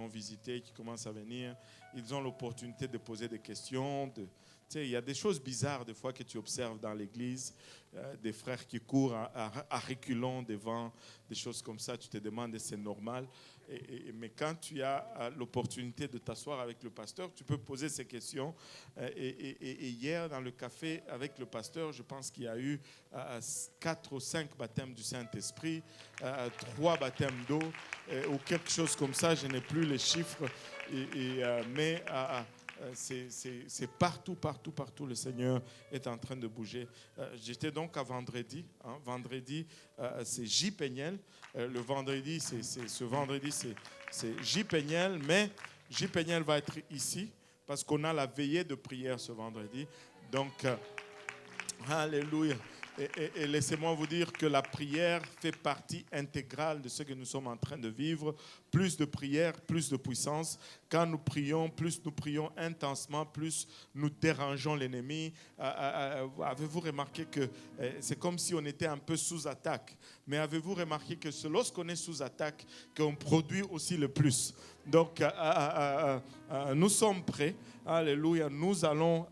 ont visité, qui commencent à venir, ils ont l'opportunité de poser des questions. Il y a des choses bizarres des fois que tu observes dans l'église, des frères qui courent à reculons devant des choses comme ça. Tu te demandes si c'est normal. Mais quand tu as l'opportunité de t'asseoir avec le pasteur, tu peux poser ces questions. Et hier, dans le café avec le pasteur, je pense qu'il y a eu 4 ou 5 baptêmes du Saint-Esprit, 3 baptêmes d'eau, ou quelque chose comme ça. Je n'ai plus les chiffres. Mais c'est partout, le Seigneur est en train de bouger. J'étais donc à vendredi. Vendredi, c'est J. Péniel. Le vendredi, ce vendredi, c'est J. Péniel. Mais J. Péniel va être ici parce qu'on a la veillée de prière ce vendredi. Donc, alléluia. Et laissez-moi vous dire que la prière fait partie intégrale de ce que nous sommes en train de vivre. Plus de prière, plus de puissance. Quand nous prions, plus nous prions intensement, plus nous dérangeons l'ennemi. Avez-vous remarqué que c'est comme si on était un peu sous attaque? Mais avez-vous remarqué que c'est lorsqu'on est sous attaque qu'on produit aussi le plus? Donc, nous sommes prêts. Alléluia. Nous allons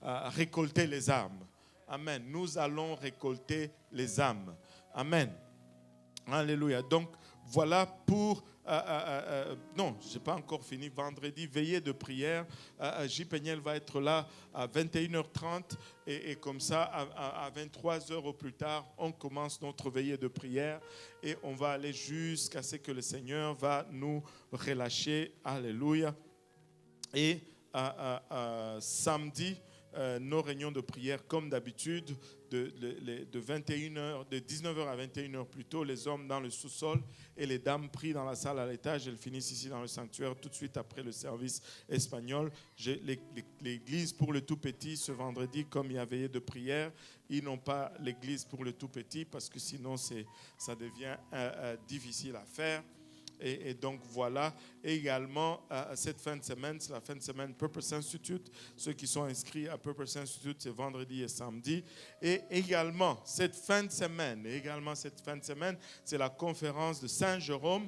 récolter les âmes. Amen. Nous allons récolter les âmes. Amen. Alléluia. Donc, voilà pour... non, je n'ai pas encore fini. Vendredi, veillée de prière. J. Péniel va être là à 21h30. Et comme ça, à 23h au plus tard, on commence notre veillée de prière. Et on va aller jusqu'à ce que le Seigneur va nous relâcher. Alléluia. Et samedi... nos réunions de prière, comme d'habitude, de 19h à 21h plus tôt, les hommes dans le sous-sol et les dames prient dans la salle à l'étage. Elles finissent ici dans le sanctuaire tout de suite après le service espagnol. L'église pour le tout petit, ce vendredi, comme il y a veillée de prière, ils n'ont pas l'église pour le tout petit parce que sinon ça devient difficile à faire. Et donc voilà, et également cette fin de semaine, c'est la fin de semaine Purpose Institute. Ceux qui sont inscrits à Purpose Institute, c'est vendredi et samedi. Et également cette fin de semaine, c'est la conférence de Saint-Jérôme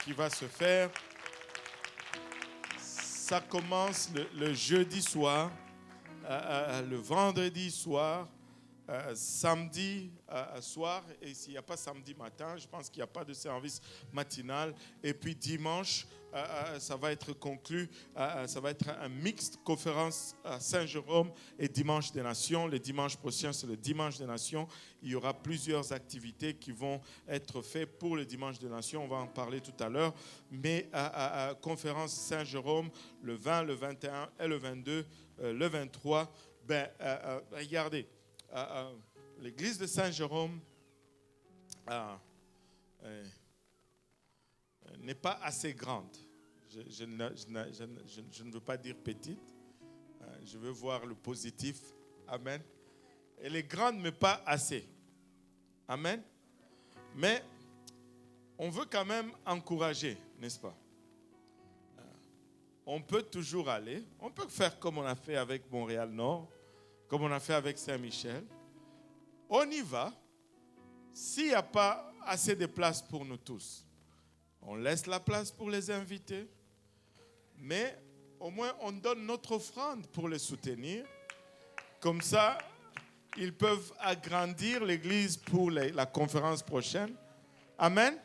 qui va se faire. Ça commence le jeudi soir, le vendredi soir. Samedi soir, et s'il n'y a pas samedi matin, je pense qu'il n'y a pas de service matinal. Et puis dimanche, ça va être conclu, ça va être un mixte conférence à Saint-Jérôme et Dimanche des Nations. Le dimanche prochain, c'est le Dimanche des Nations. Il y aura plusieurs activités qui vont être faites pour le Dimanche des Nations. On va en parler tout à l'heure. Mais conférence Saint-Jérôme, le 20, le 21 et le 22, le 23. Regardez. L'église de Saint-Jérôme n'est pas assez grande. Je ne veux pas dire petite. Je veux voir le positif. Amen. Elle est grande, mais pas assez. Amen. Mais on veut quand même encourager, n'est-ce pas? On peut toujours aller. On peut faire comme on a fait avec Montréal-Nord, comme on a fait avec Saint-Michel. On y va. S'il n'y a pas assez de place pour nous tous, on laisse la place pour les invités. Mais au moins, on donne notre offrande pour les soutenir. Comme ça, ils peuvent agrandir l'église pour la conférence prochaine. Amen.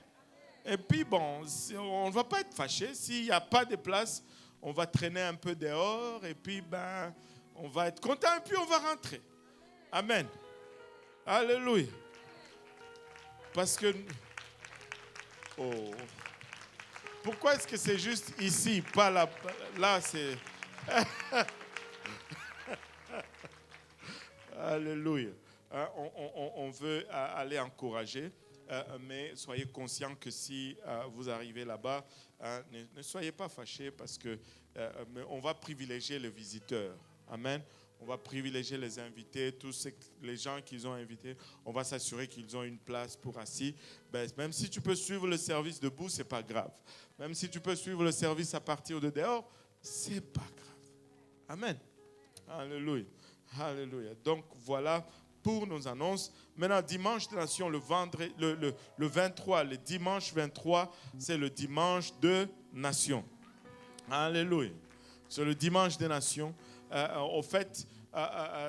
Et puis, bon, on ne va pas être fâché. S'il n'y a pas de place, on va traîner un peu dehors. Et puis, on va être content et puis on va rentrer. Amen. Alléluia. Parce que... Oh. Pourquoi est-ce que c'est juste ici, pas là? Là, c'est... Alléluia. On veut aller encourager, mais soyez conscients que si vous arrivez là-bas, ne soyez pas fâchés parce que on va privilégier les visiteurs. Amen. On va privilégier les invités, tous les gens qu'ils ont invités. On va s'assurer qu'ils ont une place pour assis. Même si tu peux suivre le service debout, ce n'est pas grave. Même si tu peux suivre le service à partir de dehors, ce n'est pas grave. Amen. Alléluia. Alléluia. Donc voilà pour nos annonces. Maintenant, dimanche de Nation, le 23, le dimanche 23, c'est le dimanche de nations. Alléluia. C'est le dimanche des nations. Au fait,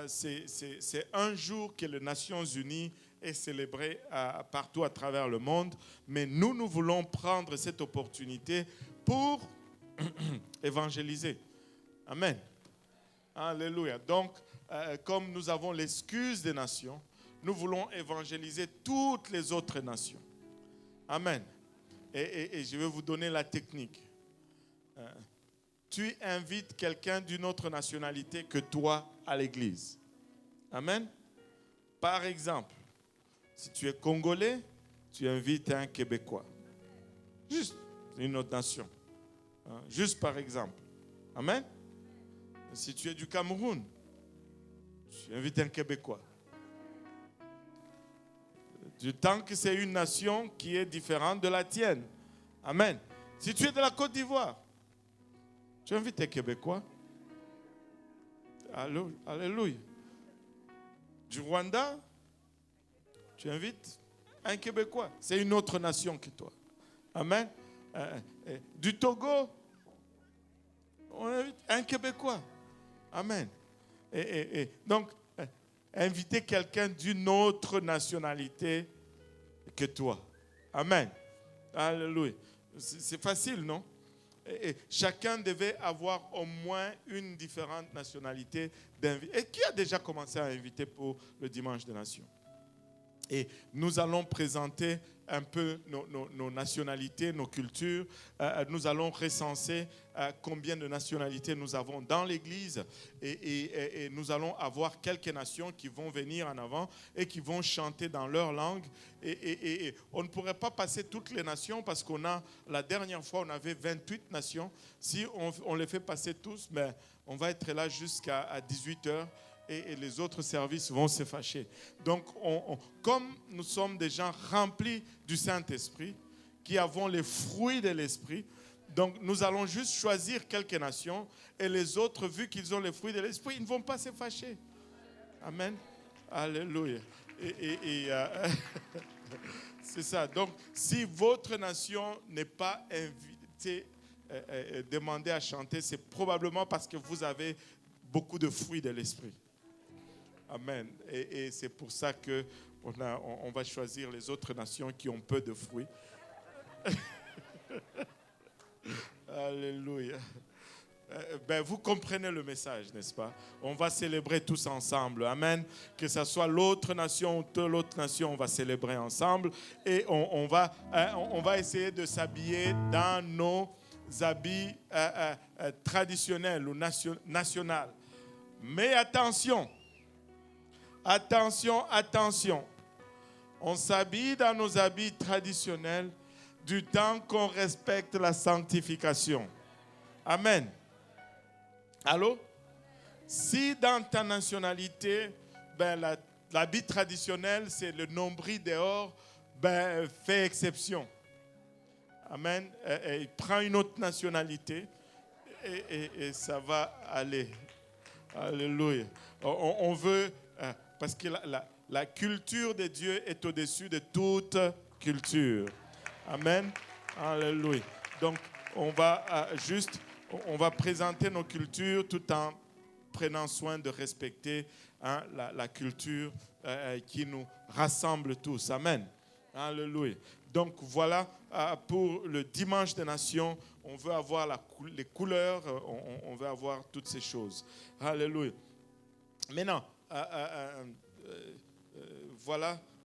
c'est un jour que les Nations Unies est célébré partout à travers le monde. Mais nous voulons prendre cette opportunité pour évangéliser. Amen. Alléluia. Donc, comme nous avons l'excuse des nations, nous voulons évangéliser toutes les autres nations. Amen. Et je vais vous donner la technique. Tu invites quelqu'un d'une autre nationalité que toi à l'église. Amen. Par exemple, si tu es Congolais, tu invites un Québécois. Juste une autre nation. Juste par exemple. Amen. Si tu es du Cameroun, tu invites un Québécois. Du temps que c'est une nation qui est différente de la tienne. Amen. Si tu es de la Côte d'Ivoire, tu invites un Québécois. Alléluia. Du Rwanda, tu invites un Québécois. C'est une autre nation que toi. Amen. Du Togo, on invite un Québécois. Amen. Donc, inviter quelqu'un d'une autre nationalité que toi. Amen. Alléluia. C'est facile, non? Chacun devait avoir au moins une différente nationalité d'inviter. Et qui a déjà commencé à inviter pour le Dimanche des Nations? Et nous allons présenter un peu nos nationalités, nos cultures. Nous allons recenser combien de nationalités nous avons dans l'Église. Et nous allons avoir quelques nations qui vont venir en avant et qui vont chanter dans leur langue. Et on ne pourrait pas passer toutes les nations parce qu'on a, la dernière fois, on avait 28 nations. Si on les fait passer tous, ben, on va être là jusqu'à 18h. Et les autres services vont se fâcher. Donc, comme nous sommes des gens remplis du Saint-Esprit, qui avons les fruits de l'Esprit, donc nous allons juste choisir quelques nations, et les autres, vu qu'ils ont les fruits de l'Esprit, ils ne vont pas se fâcher. Amen. Alléluia. C'est ça. Donc, si votre nation n'est pas invitée, demandée à chanter, c'est probablement parce que vous avez beaucoup de fruits de l'Esprit. Amen. Et c'est pour ça qu'on va choisir les autres nations qui ont peu de fruits. Alléluia. Ben, vous comprenez le message, n'est-ce pas? On va célébrer tous ensemble. Amen. Que ce soit l'autre nation ou l'autre nation, on va célébrer ensemble. Et on va essayer de s'habiller dans nos habits traditionnels ou nationaux. Mais attention. Attention, attention. On s'habille dans nos habits traditionnels du temps qu'on respecte la sanctification. Amen. Allô? Si dans ta nationalité, ben, l'habit traditionnel, c'est le nombril dehors, ben, fais exception. Amen. Prends une autre nationalité et ça va aller. Alléluia. On veut... Parce que la culture de Dieu est au-dessus de toute culture. Amen. Alléluia. Donc, on va présenter nos cultures tout en prenant soin de respecter la culture qui nous rassemble tous. Amen. Alléluia. Donc, voilà, pour le Dimanche des Nations, on veut avoir les couleurs, on veut avoir toutes ces choses. Alléluia. Maintenant, voilà